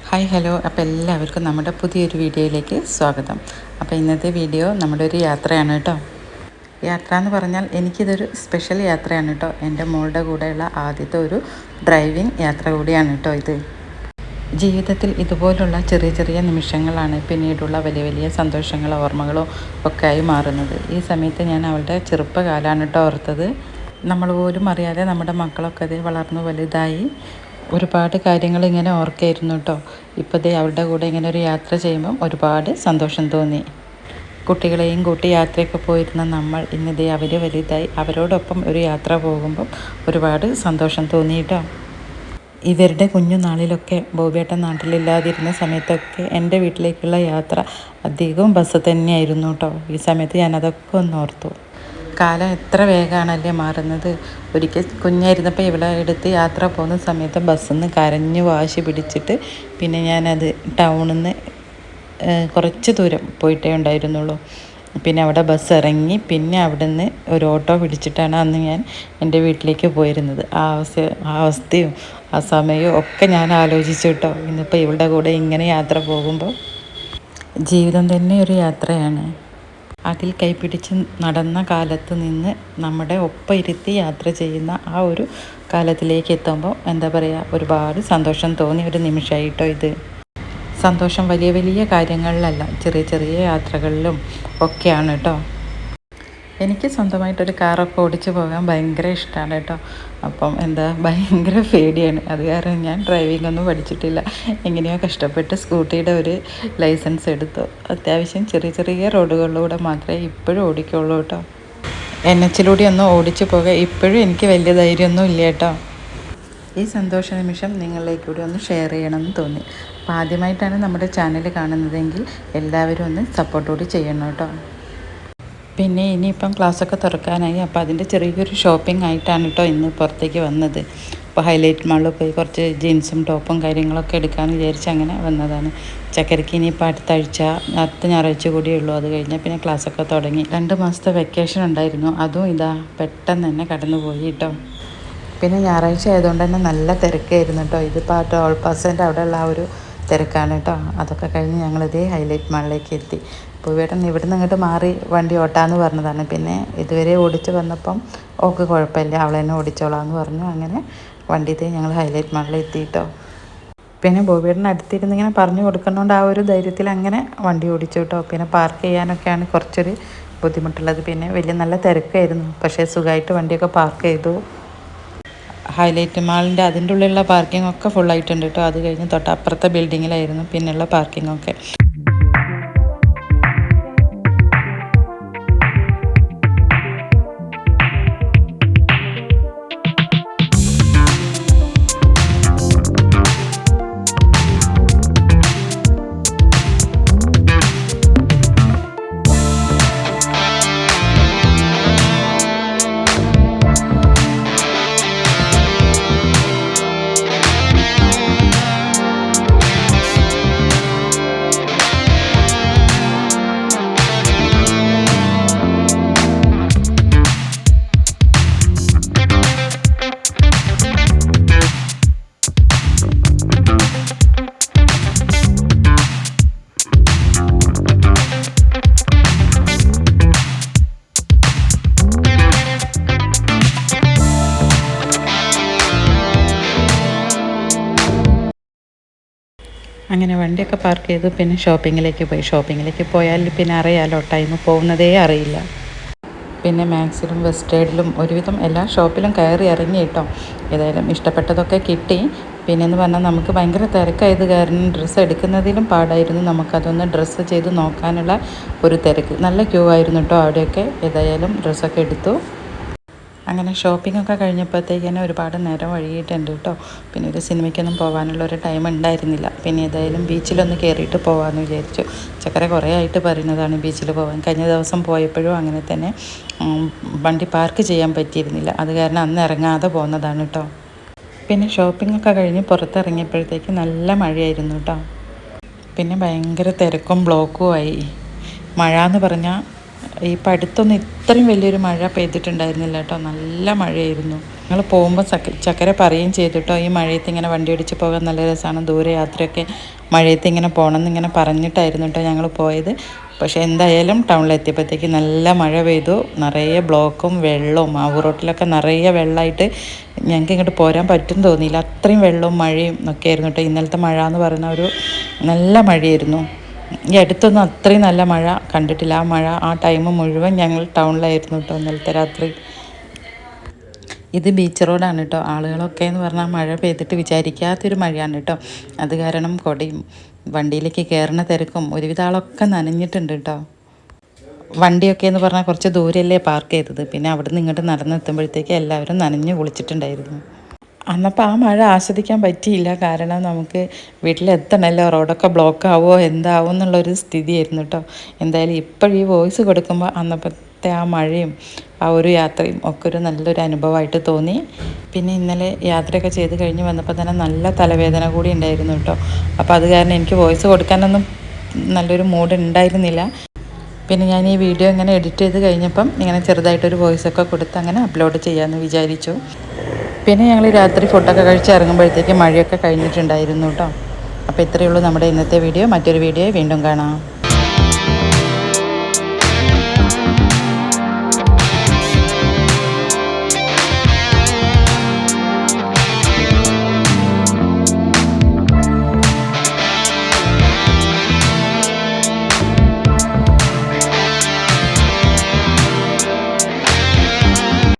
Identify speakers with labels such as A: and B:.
A: Hi hello, അപ്പോൾ എല്ലാവർക്കും നമ്മുടെ പുതിയൊരു വീഡിയോയിലേക്ക് സ്വാഗതം. അപ്പോൾ ഇന്നത്തെ വീഡിയോ നമ്മുടെ ഒരു യാത്രയാണ് കേട്ടോ. യാത്ര എന്ന് പറഞ്ഞാൽ എനിക്കിതൊരു സ്പെഷ്യൽ യാത്രയാണ് കേട്ടോ. എൻ്റെ മോളുടെ കൂടെയുള്ള ആദ്യത്തെ ഒരു ഡ്രൈവിംഗ് യാത്ര കൂടിയാണ് കേട്ടോ ഇത്. ജീവിതത്തിൽ ഇതുപോലുള്ള ചെറിയ ചെറിയ നിമിഷങ്ങളാണ് പിന്നീടുള്ള വലിയ വലിയ സന്തോഷങ്ങളോ ഓർമ്മകളോ ഒക്കെ ആയി മാറുന്നത്. ഈ സമയത്ത് ഞാൻ അവളുടെ ചെറുപ്പകാലമാണ് കേട്ടോ ഓർത്തത്. നമ്മൾ പോലും അറിയാതെ നമ്മുടെ മക്കളൊക്കെ അത് വളർന്നു വലുതായി ഒരുപാട് കാര്യങ്ങൾ ഇങ്ങനെ ഓർക്കായിരുന്നു കേട്ടോ. ഇപ്പോൾ ദേ അവളുടെ കൂടെ ഇങ്ങനെ ഒരു യാത്ര ചെയ്യുമ്പം ഒരുപാട് സന്തോഷം തോന്നി. കുട്ടികളെയും കൂട്ടി യാത്രയൊക്കെ പോയിരുന്ന നമ്മൾ ഇന്നിതേ അവർ വലുതായി അവരോടൊപ്പം ഒരു യാത്ര പോകുമ്പം ഒരുപാട് സന്തോഷം തോന്നി കേട്ടോ. ഇവരുടെ കുഞ്ഞുനാളിലൊക്കെ ബോബിയേട്ടൻ നാട്ടിലില്ലാതിരുന്ന സമയത്തൊക്കെ എൻ്റെ വീട്ടിലേക്കുള്ള യാത്ര അധികവും ബസ് തന്നെയായിരുന്നു കേട്ടോ. ഈ സമയത്ത് ഞാനതൊക്കെ ഒന്ന് ഓർത്തു. കാലം എത്ര വേഗമാണല്ലേ മാറുന്നത്. ഒരിക്കൽ കുഞ്ഞായിരുന്നപ്പോൾ ഇവിടെ എടുത്ത് യാത്ര പോകുന്ന സമയത്ത് ബസ്സിൽ നിന്ന് കരഞ്ഞു വാശി പിടിച്ചിട്ട് പിന്നെ ഞാനത് ടൗണിൽ നിന്ന് കുറച്ച് ദൂരം പോയിട്ടേ ഉണ്ടായിരുന്നുള്ളൂ. പിന്നെ അവിടെ ബസ് ഇറങ്ങി പിന്നെ അവിടെ നിന്ന് ഒരു ഓട്ടോ പിടിച്ചിട്ടാണ് അന്ന് ഞാൻ എൻ്റെ വീട്ടിലേക്ക് പോയിരുന്നത്. ആ അവസ്ഥയും ആ സമയവും ഒക്കെ ഞാൻ ആലോചിച്ചു കേട്ടോ. ഇന്നിപ്പോൾ ഇവളുടെ കൂടെ ഇങ്ങനെ യാത്ര പോകുമ്പോൾ ജീവിതം തന്നെ ഒരു യാത്രയാണ്. അതിൽ കൈപിടിച്ച് നടന്ന കാലത്ത് നിന്ന് നമ്മുടെ ഒപ്പം ഇരുത്തി യാത്ര ചെയ്യുന്ന ആ ഒരു കാലത്തിലേക്ക് എത്തുമ്പോൾ എന്താ പറയുക, ഒരുപാട് സന്തോഷം തോന്നിയ ഒരു നിമിഷമായിട്ടോ ഇത്. സന്തോഷം വലിയ വലിയ കാര്യങ്ങളിലല്ല, ചെറിയ ചെറിയ യാത്രകളിലും ഒക്കെയാണ് കേട്ടോ. എനിക്ക് സ്വന്തമായിട്ടൊരു കാറൊക്കെ ഓടിച്ച് പോകാൻ ഭയങ്കര ഇഷ്ടമാണ് കേട്ടോ. അപ്പം ഭയങ്കര പേടിയാണ്. അത് കാരണം ഞാൻ ഡ്രൈവിംഗ് ഒന്നും പഠിച്ചിട്ടില്ല. എങ്ങനെയോ കഷ്ടപ്പെട്ട് സ്കൂട്ടിയുടെ ഒരു ലൈസൻസ് എടുത്തു. അത്യാവശ്യം ചെറിയ ചെറിയ റോഡുകളിലൂടെ മാത്രമേ ഇപ്പോഴും ഓടിക്കുള്ളൂ കേട്ടോ. NH-ലൂടെ ഒന്നും ഓടിച്ചു പോകാൻ ഇപ്പോഴും എനിക്ക് വലിയ ധൈര്യമൊന്നും ഇല്ല കേട്ടോ. ഈ സന്തോഷ നിമിഷം നിങ്ങളിലേക്കൂടി ഒന്ന് ഷെയർ ചെയ്യണമെന്ന് തോന്നി. അപ്പോൾ ആദ്യമായിട്ടാണ് നമ്മുടെ ചാനൽ കാണുന്നതെങ്കിൽ എല്ലാവരും ഒന്ന് സപ്പോർട്ടോട് ചെയ്യണം കേട്ടോ. പിന്നെ ഇനിയിപ്പം ക്ലാസ്സൊക്കെ തുറക്കാനായി. അപ്പോൾ അതിൻ്റെ ചെറിയൊരു ഷോപ്പിംഗ് ആയിട്ടാണ് കേട്ടോ ഇന്ന് പുറത്തേക്ക് വന്നത്. അപ്പോൾ ഹൈലൈറ്റ് മാളിൽ പോയി കുറച്ച് ജീൻസും ടോപ്പും കാര്യങ്ങളൊക്കെ എടുക്കാമെന്ന് വിചാരിച്ച് അങ്ങനെ വന്നതാണ്. ചക്കരയ്ക്ക് ഇനിയിപ്പോൾ അടുത്ത ഞായറാഴ്ച കൂടിയേ ഉള്ളൂ. അത് കഴിഞ്ഞാൽ പിന്നെ ക്ലാസ്സൊക്കെ തുടങ്ങി. 2 മാസത്തെ വെക്കേഷൻ ഉണ്ടായിരുന്നു. അതും പെട്ടെന്ന് തന്നെ കടന്നു പോയി കേട്ടോ. പിന്നെ ഞായറാഴ്ച ആയതുകൊണ്ട് തന്നെ നല്ല തിരക്കായിരുന്നു കേട്ടോ. ഇതിപ്പോൾ ആ ടോൾ പാസിൻ്റെ അവിടെയുള്ള ആ ഒരു തിരക്കാണ് കേട്ടോ. അതൊക്കെ കഴിഞ്ഞ് ഞങ്ങളിതേ ഹൈലൈറ്റ് മാളിലേക്ക് എത്തി. പൂവേട്ടൻ ഇവിടുന്ന് അങ്ങോട്ട് മാറി വണ്ടി ഓട്ടാന്ന് പറഞ്ഞതാണ്. പിന്നെ ഇതുവരെ ഓടിച്ച് വന്നപ്പം ഓക്ക് കുഴപ്പമില്ല, അവൾ തന്നെ ഓടിച്ചോളാന്ന് പറഞ്ഞു. അങ്ങനെ വണ്ടിയിൽ ഞങ്ങൾ ഹൈലൈറ്റ് മാളിൽ എത്തിയിട്ടോ. പിന്നെ ബോബിയേട്ടൻ അടുത്തിരുന്ന് ഇങ്ങനെ പറഞ്ഞു കൊടുക്കുന്നതുകൊണ്ട് ആ ഒരു ധൈര്യത്തിൽ അങ്ങനെ വണ്ടി ഓടിച്ചു കേട്ടോ. പിന്നെ പാർക്ക് ചെയ്യാനൊക്കെയാണ് കുറച്ചൊരു ബുദ്ധിമുട്ടുള്ളത്. പിന്നെ വലിയ നല്ല തിരക്കായിരുന്നു, പക്ഷേ സുഖമായിട്ട് വണ്ടിയൊക്കെ പാർക്ക് ചെയ്തു. ഹൈലൈറ്റ് മാളിൻ്റെ അതിൻ്റെ ഉള്ളിലുള്ള പാർക്കിംഗ് ഒക്കെ ഫുള്ളായിട്ടുണ്ട് കേട്ടോ. അത് കഴിഞ്ഞ് തൊട്ടപ്പുറത്തെ ബിൽഡിങ്ങിലായിരുന്നു പിന്നെയുള്ള പാർക്കിങ്ങൊക്കെ. അങ്ങനെ വണ്ടിയൊക്കെ പാർക്ക് ചെയ്തു. പിന്നെ ഷോപ്പിങ്ങിലേക്ക് പോയാൽ പിന്നെ അറിയാമല്ലോ, ടൈം പോകുന്നതേ അറിയില്ല. പിന്നെ മാക്സിലും വെസ്റ്റേഡിലും ഒരുവിധം എല്ലാ ഷോപ്പിലും കയറി ഇറങ്ങി കേട്ടോ. ഏതായാലും ഇഷ്ടപ്പെട്ടതൊക്കെ കിട്ടി. പിന്നെയെന്ന് പറഞ്ഞാൽ നമുക്ക് ഭയങ്കര തിരക്കായത് കാരണം ഡ്രസ്സ് എടുക്കുന്നതിലും പാടായിരുന്നു. നമുക്കതൊന്ന് ഡ്രസ്സ് ചെയ്ത് നോക്കാനുള്ള ഒരു തിരക്ക്. നല്ല ക്യൂ ആയിരുന്നു കേട്ടോ അവിടെയൊക്കെ. ഏതായാലും ഡ്രസ്സൊക്കെ എടുത്തു. അങ്ങനെ ഷോപ്പിങ്ങൊക്കെ കഴിഞ്ഞപ്പോഴത്തേക്ക് തന്നെ ഒരുപാട് നേരം വൈകിയിട്ടുണ്ട് കേട്ടോ. പിന്നെ ഒരു സിനിമയ്ക്കൊന്നും പോകാനുള്ളൊരു ടൈം ഉണ്ടായിരുന്നില്ല. പിന്നെ ഏതായാലും ബീച്ചിലൊന്ന് കയറിയിട്ട് പോകാമെന്ന് വിചാരിച്ചു. ചക്കര കുറേ ആയിട്ട് പറയുന്നതാണ് ബീച്ചിൽ പോകാൻ. കഴിഞ്ഞ ദിവസം പോയപ്പോഴും അങ്ങനെ തന്നെ വണ്ടി പാർക്ക് ചെയ്യാൻ പറ്റിയിരുന്നില്ല. അത് കാരണം അന്ന് ഇറങ്ങാതെ പോകുന്നതാണ് കേട്ടോ. പിന്നെ ഷോപ്പിങ്ങൊക്കെ കഴിഞ്ഞ് പുറത്തിറങ്ങിയപ്പോഴത്തേക്ക് നല്ല മഴയായിരുന്നു കേട്ടോ. പിന്നെ ഭയങ്കര തിരക്കും ബ്ലോക്കും ആയി. മഴ എന്ന് പറഞ്ഞാൽ ഈ അടുത്തൊന്നും ഇത്രയും വലിയൊരു മഴ പെയ്തിട്ടുണ്ടായിരുന്നില്ല കേട്ടോ. നല്ല മഴയായിരുന്നു. ഞങ്ങൾ പോകുമ്പോൾ ചക്കര പറയുകയും ചെയ്തു കേട്ടോ, ഈ മഴയത്ത് ഇങ്ങനെ വണ്ടി ഓടിച്ച് പോകാൻ നല്ല രസമാണ്, ദൂരെ യാത്രയൊക്കെ മഴയത്ത് ഇങ്ങനെ പോകണം എന്നിങ്ങനെ പറഞ്ഞിട്ടായിരുന്നു കേട്ടോ ഞങ്ങൾ പോയത്. പക്ഷേ എന്തായാലും ടൗണിലെത്തിയപ്പോഴത്തേക്ക് നല്ല മഴ പെയ്തു, നിറയെ ബ്ലോക്കും വെള്ളവും, ആ റോട്ടിലൊക്കെ നിറയെ വെള്ളമായിട്ട് ഞങ്ങൾക്ക് ഇങ്ങോട്ട് പോരാൻ പറ്റും തോന്നിയില്ല, അത്രയും വെള്ളവും മഴയും ഒക്കെ ആയിരുന്നു കേട്ടോ. ഇന്നലത്തെ മഴ എന്ന് പറയുന്ന ഒരു നല്ല മഴയായിരുന്നു. ഈ അടുത്തൊന്നും അത്രയും നല്ല മഴ കണ്ടിട്ടില്ല. ആ മഴ ആ ടൈം മുഴുവൻ ഞങ്ങൾ ടൗണിലായിരുന്നു കേട്ടോ ഇന്നലത്തെ രാത്രി. ഇത് ബീച്ച് റോഡാണ് കേട്ടോ. ആളുകളൊക്കെ എന്ന് പറഞ്ഞാൽ മഴ പെയ്തിട്ട് വിചാരിക്കാത്തൊരു മഴയാണ് കേട്ടോ. അത് കാരണം കൊടയും വണ്ടിയിലേക്ക് കയറുന്ന തിരക്കും ഒരുവിധ ആളൊക്കെ നനഞ്ഞിട്ടുണ്ട് കേട്ടോ. വണ്ടിയൊക്കെ എന്ന് പറഞ്ഞാൽ കുറച്ച് ദൂരമല്ലേ പാർക്ക് ചെയ്തത്, പിന്നെ അവിടെ നിന്ന് ഇങ്ങോട്ട് നടന്നെത്തുമ്പോഴത്തേക്ക് എല്ലാവരും നനഞ്ഞ് കുളിച്ചിട്ടുണ്ടായിരുന്നു. അന്നപ്പോൾ ആ മഴ ആസ്വദിക്കാൻ പറ്റിയില്ല, കാരണം നമുക്ക് വീട്ടിലെത്തണമല്ലോ, റോഡൊക്കെ ബ്ലോക്ക് ആവുമോ എന്താവും എന്നുള്ളൊരു സ്ഥിതിയായിരുന്നു കേട്ടോ. എന്തായാലും ഇപ്പോഴീ വോയിസ് കൊടുക്കുമ്പോൾ അന്നത്തെ ആ മഴയും ആ ഒരു യാത്രയും ഒക്കെ ഒരു നല്ലൊരു അനുഭവമായിട്ട് തോന്നി. പിന്നെ ഇന്നലെ യാത്രയൊക്കെ ചെയ്ത് കഴിഞ്ഞ് വന്നപ്പോൾ തന്നെ നല്ല തലവേദന കൂടി ഉണ്ടായിരുന്നു കേട്ടോ. അപ്പോൾ അത് കാരണം എനിക്ക് വോയിസ് കൊടുക്കാനൊന്നും നല്ലൊരു മൂഡ് ഉണ്ടായിരുന്നില്ല. പിന്നെ ഞാൻ ഈ വീഡിയോ ഇങ്ങനെ എഡിറ്റ് ചെയ്ത് കഴിഞ്ഞപ്പം ഇങ്ങനെ ചെറുതായിട്ടൊരു വോയിസൊക്കെ കൊടുത്ത് അങ്ങനെ അപ്ലോഡ് ചെയ്യാമെന്ന് വിചാരിച്ചു. പിന്നെ ഞങ്ങൾ രാത്രി ഫുഡൊക്കെ കഴിച്ച് ഇറങ്ങുമ്പോഴത്തേക്ക് മഴയൊക്കെ കഴിഞ്ഞിട്ടുണ്ടായിരുന്നു കേട്ടോ. അപ്പോൾ ഇത്രയേ ഉള്ളൂ നമ്മുടെ ഇന്നത്തെ വീഡിയോ. മറ്റൊരു വീഡിയോ വീണ്ടും കാണാം.